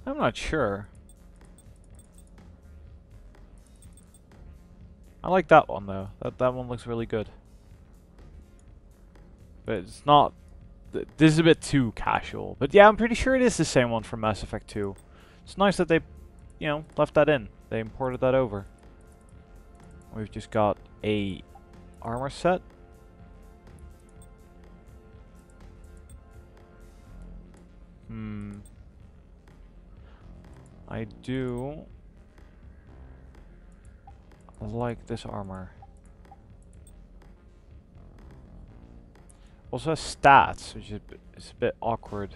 I'm not sure. I like that one though. That one looks really good. But it's not. This is a bit too casual. But yeah, I'm pretty sure it is the same one from Mass Effect 2. It's nice that they, you know, left that in. They imported that over. We've just got a armor set. I do like this armor. Also has stats, which is a bit awkward.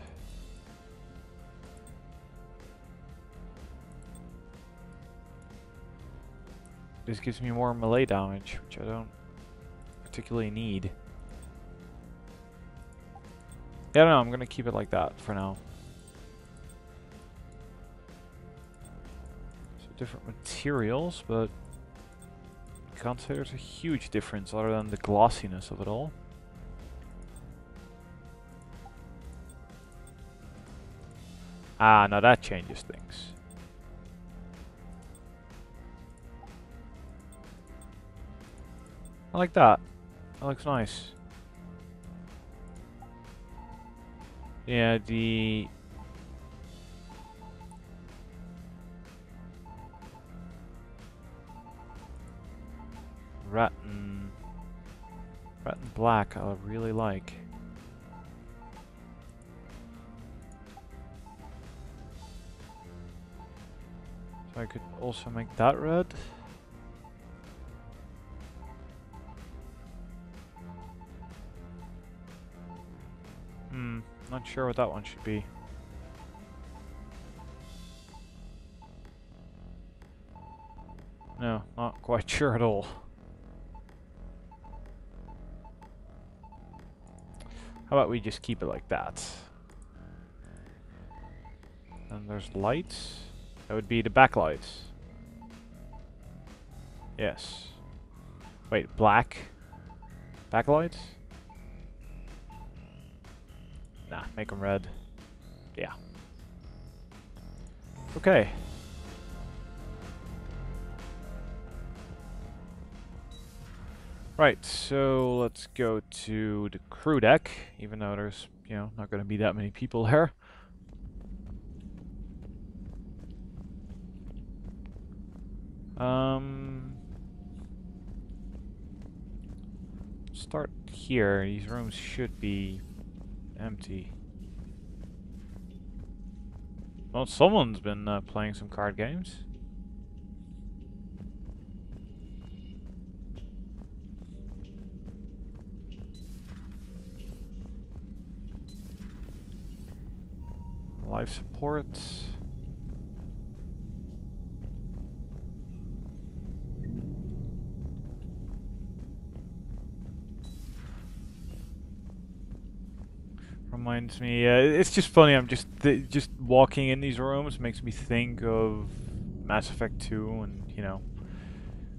This gives me more melee damage, which I don't particularly need. Yeah, I don't know, I'm gonna keep it like that for now. So different materials, but I can't say there's a huge difference other than the glossiness of it all. Ah, now that changes things. I like that. That looks nice. Yeah, the rat and black I really like. So I could also make that red. Not sure what that one should be. No, not quite sure at all. How about we just keep it like that? And there's lights. That would be the backlights. Yes. Wait, black? Backlights? Nah, make them red. Yeah. Okay. Right, so let's go to the crew deck, even though there's, you know, not going to be that many people here. Start here. These rooms should be empty. Well, someone's been playing some card games. Life support. Reminds me, it's just funny. I'm just walking in these rooms makes me think of Mass Effect 2 and, you know,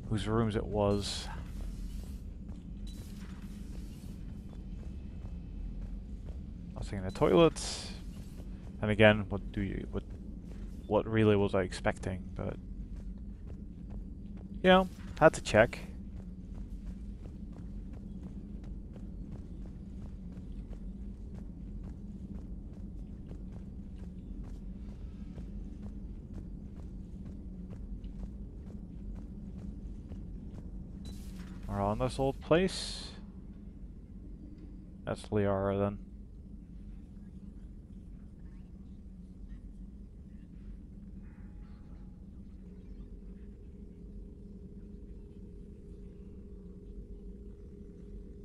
whose rooms it was. I was thinking the toilets. And again, what really was I expecting? But you know, had to check. Around this old place. That's Liara then.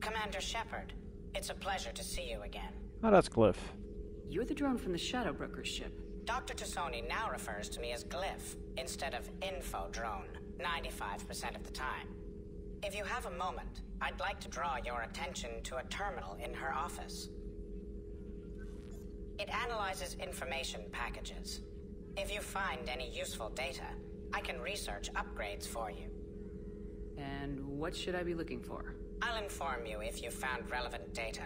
Commander Shepard, it's a pleasure to see you again. Oh, that's Glyph. You're the drone from the Shadow Broker's ship. Dr. Tassoni now refers to me as Glyph instead of Info Drone, 95% of the time. If you have a moment, I'd like to draw your attention to a terminal in her office. It analyzes information packages. If you find any useful data, I can research upgrades for you. And what should I be looking for? I'll inform you if you've found relevant data.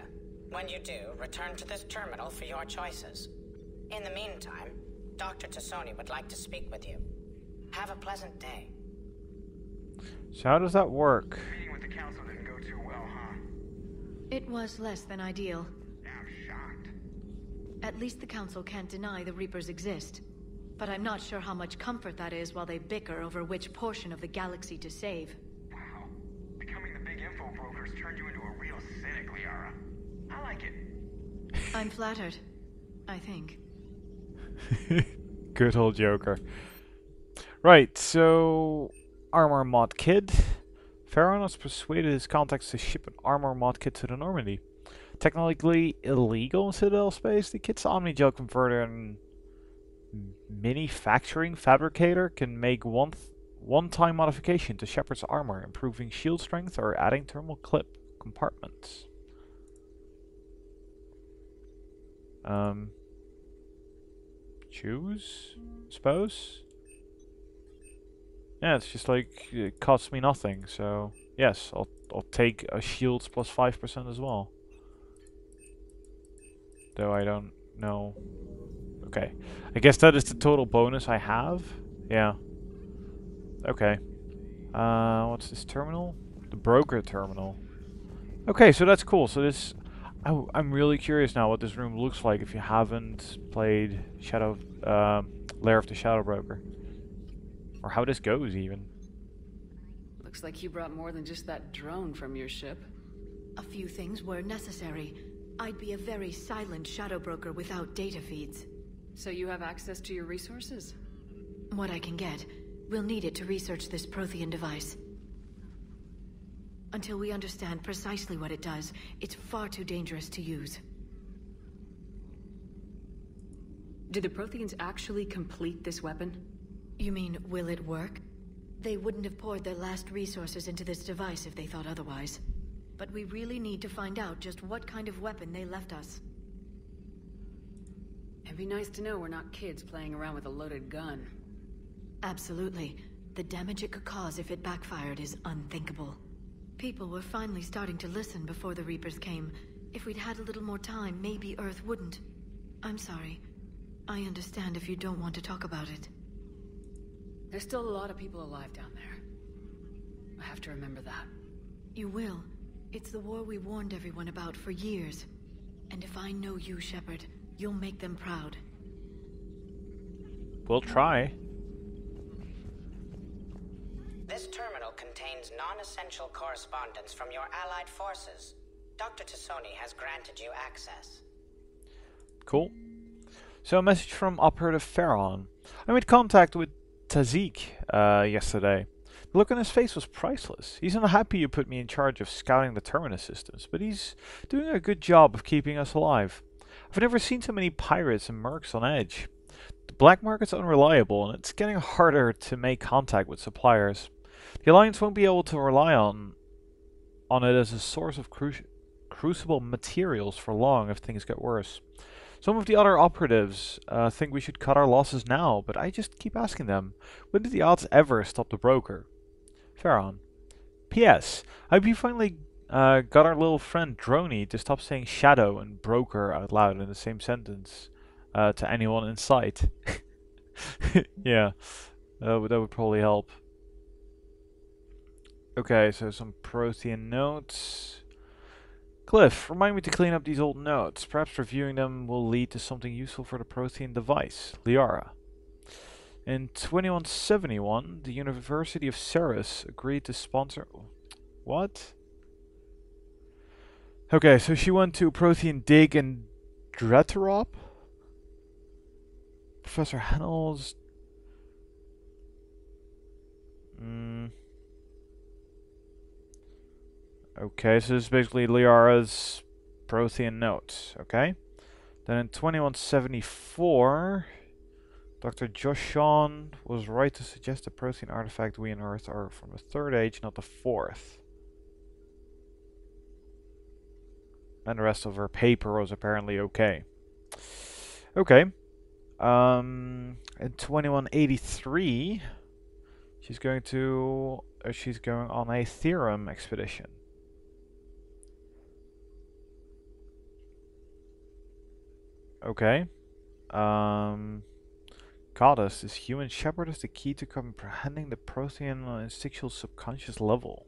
When you do, return to this terminal for your choices. In the meantime, Dr. Tassoni would like to speak with you. Have a pleasant day. So how does that work? Meeting with the council didn't go too well, huh? It was less than ideal. I'm shocked. At least the council can't deny the Reapers exist. But I'm not sure how much comfort that is while they bicker over which portion of the galaxy to save. Wow. Becoming the big info broker's turned you into a real cynic, Liara. I like it. I'm flattered. I think. Good old Joker. Right, so armor mod kit. Pharaon has persuaded his contacts to ship an armor mod kit to the Normandy. Technically illegal in Citadel space, the kit's Omni-Gel converter and manufacturing fabricator can make one-time modification to Shepard's armor, improving shield strength or adding thermal clip compartments. Choose? Suppose? Yeah, it's just like, it costs me nothing, so yes, I'll take a shields plus 5% as well. Though I don't know. Okay. I guess that is the total bonus I have? Yeah. Okay. What's this terminal? The broker terminal. Okay, so that's cool. So this... I'm really curious now what this room looks like if you haven't played Lair of the Shadow Broker. Or how this goes, even. Looks like you brought more than just that drone from your ship. A few things were necessary. I'd be a very silent shadow broker without data feeds. So you have access to your resources? What I can get. We'll need it to research this Prothean device. Until we understand precisely what it does, it's far too dangerous to use. Did the Protheans actually complete this weapon? You mean, will it work? They wouldn't have poured their last resources into this device if they thought otherwise. But we really need to find out just what kind of weapon they left us. It'd be nice to know we're not kids playing around with a loaded gun. Absolutely. The damage it could cause if it backfired is unthinkable. People were finally starting to listen before the Reapers came. If we'd had a little more time, maybe Earth wouldn't. I'm sorry. I understand if you don't want to talk about it. There's still a lot of people alive down there. I have to remember that. You will. It's the war we warned everyone about for years. And if I know you, Shepard, you'll make them proud. We'll try. This terminal contains non-essential correspondence from your allied forces. Dr. Tassoni has granted you access. Cool. So a message from Operative Pharaon. I made contact with Tazik yesterday. The look on his face was priceless. He's unhappy you put me in charge of scouting the terminus systems, but he's doing a good job of keeping us alive. I've never seen so many pirates and mercs on edge. The black market's unreliable, and it's getting harder to make contact with suppliers. The Alliance won't be able to rely on it as a source of crucible materials for long if things get worse. Some of the other operatives think we should cut our losses now, but I just keep asking them, when did the odds ever stop the broker? Pharaon. P.S. I hope you finally got our little friend Droney to stop saying shadow and broker out loud in the same sentence to anyone in sight. Yeah, that would probably help. Okay, so some Prothean notes. Cliff, remind me to clean up these old notes. Perhaps reviewing them will lead to something useful for the Prothean device. Liara. In 2171, the University of Ceres agreed to sponsor... What? Okay, so she went to Prothean Dig in Dretarop? Professor Hennel's... Okay, so this is basically Liara's Prothean notes, okay? Then in 2174, Dr. Joshon was right to suggest the Prothean artifact we unearthed are from the Third Age, not the Fourth. And the rest of her paper was apparently okay. Okay. In 2183, she's going on a theorem expedition. Okay. goddess, this human shepherd is the key to comprehending the Prothean instinctual subconscious level.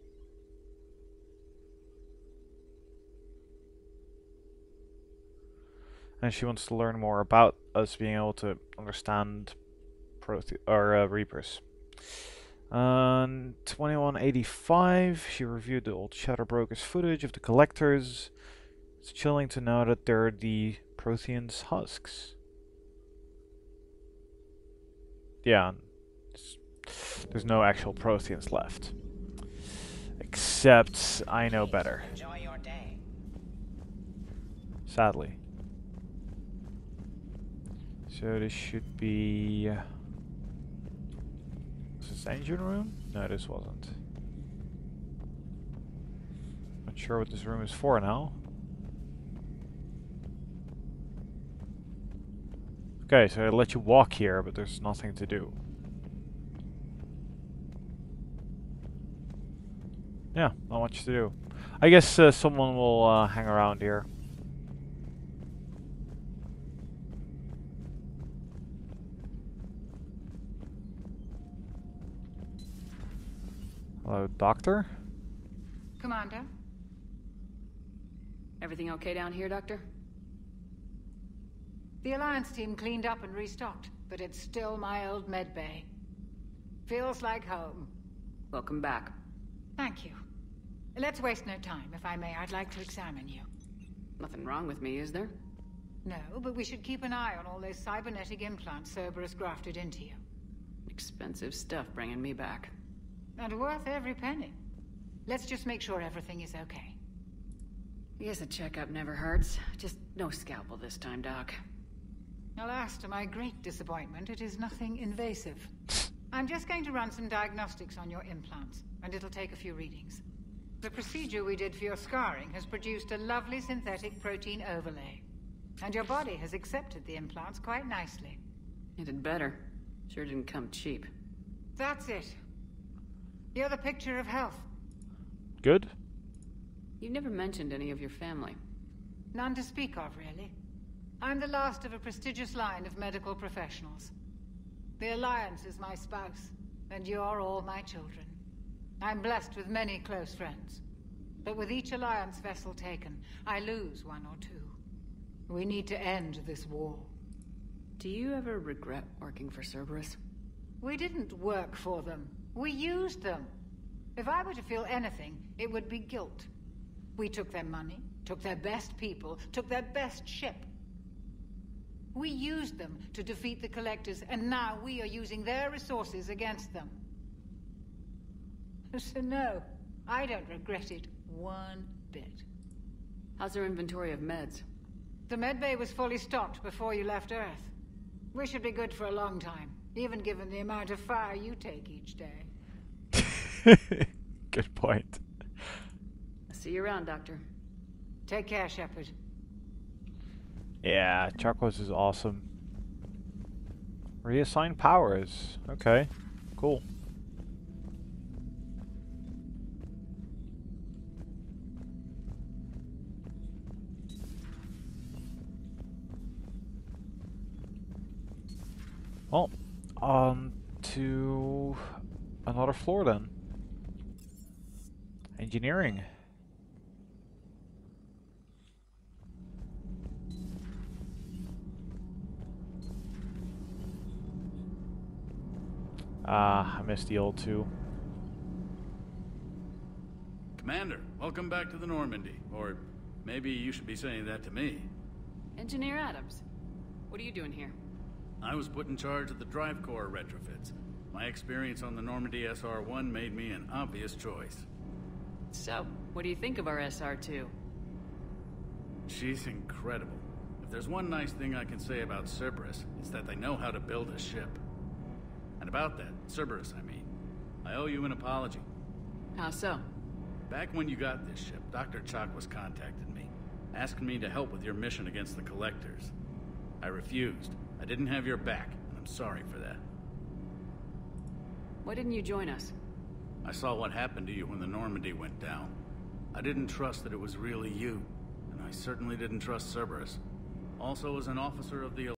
And she wants to learn more about us being able to understand Reapers. 2185, she reviewed the old Shadow Broker's footage of the collectors. It's chilling to know that they're the Prothean's husks. Yeah, there's no actual Protheans left. Except I know better. Enjoy your day. Sadly. So this should be... is this engine room? No, this wasn't. Not sure what this room is for now. Okay, so I let you walk here, but there's nothing to do. Yeah, not much to do. I guess someone will hang around here. Hello, Doctor? Commander? Everything okay down here, Doctor? The Alliance team cleaned up and restocked, but it's still my old medbay. Feels like home. Welcome back. Thank you. Let's waste no time. If I may, I'd like to examine you. Nothing wrong with me, is there? No, but we should keep an eye on all those cybernetic implants Cerberus grafted into you. Expensive stuff bringing me back. And worth every penny. Let's just make sure everything is okay. I guess a checkup never hurts. Just no scalpel this time, Doc. Alas, to my great disappointment, it is nothing invasive. I'm just going to run some diagnostics on your implants, and it'll take a few readings. The procedure we did for your scarring has produced a lovely synthetic protein overlay. And your body has accepted the implants quite nicely. It did better. Sure didn't come cheap. That's it. You're the picture of health. Good? You never mentioned any of your family. None to speak of, really. I'm the last of a prestigious line of medical professionals. The Alliance is my spouse, and you're all my children. I'm blessed with many close friends. But with each Alliance vessel taken, I lose one or two. We need to end this war. Do you ever regret working for Cerberus? We didn't work for them. We used them. If I were to feel anything, it would be guilt. We took their money, took their best people, took their best ship. We used them to defeat the Collectors, and now we are using their resources against them. So no, I don't regret it one bit. How's their inventory of meds? The medbay was fully stocked before you left Earth. We should be good for a long time, even given the amount of fire you take each day. Good point. I'll see you around, Doctor. Take care, Shepard. Yeah, Chakos is awesome. Reassign powers. Okay, cool. Well, on to another floor then. Engineering. I missed the old two. Commander, welcome back to the Normandy. Or maybe you should be saying that to me. Engineer Adams, what are you doing here? I was put in charge of the drive core retrofits. My experience on the Normandy SR-1 made me an obvious choice. So, what do you think of our SR-2? She's incredible. If there's one nice thing I can say about Cerberus, it's that they know how to build a ship. And about that, Cerberus, I mean, I owe you an apology. How so? Back when you got this ship, Dr. Chakwas contacted me, asking me to help with your mission against the Collectors. I refused. I didn't have your back, and I'm sorry for that. Why didn't you join us? I saw what happened to you when the Normandy went down. I didn't trust that it was really you, and I certainly didn't trust Cerberus. Also, as an officer of the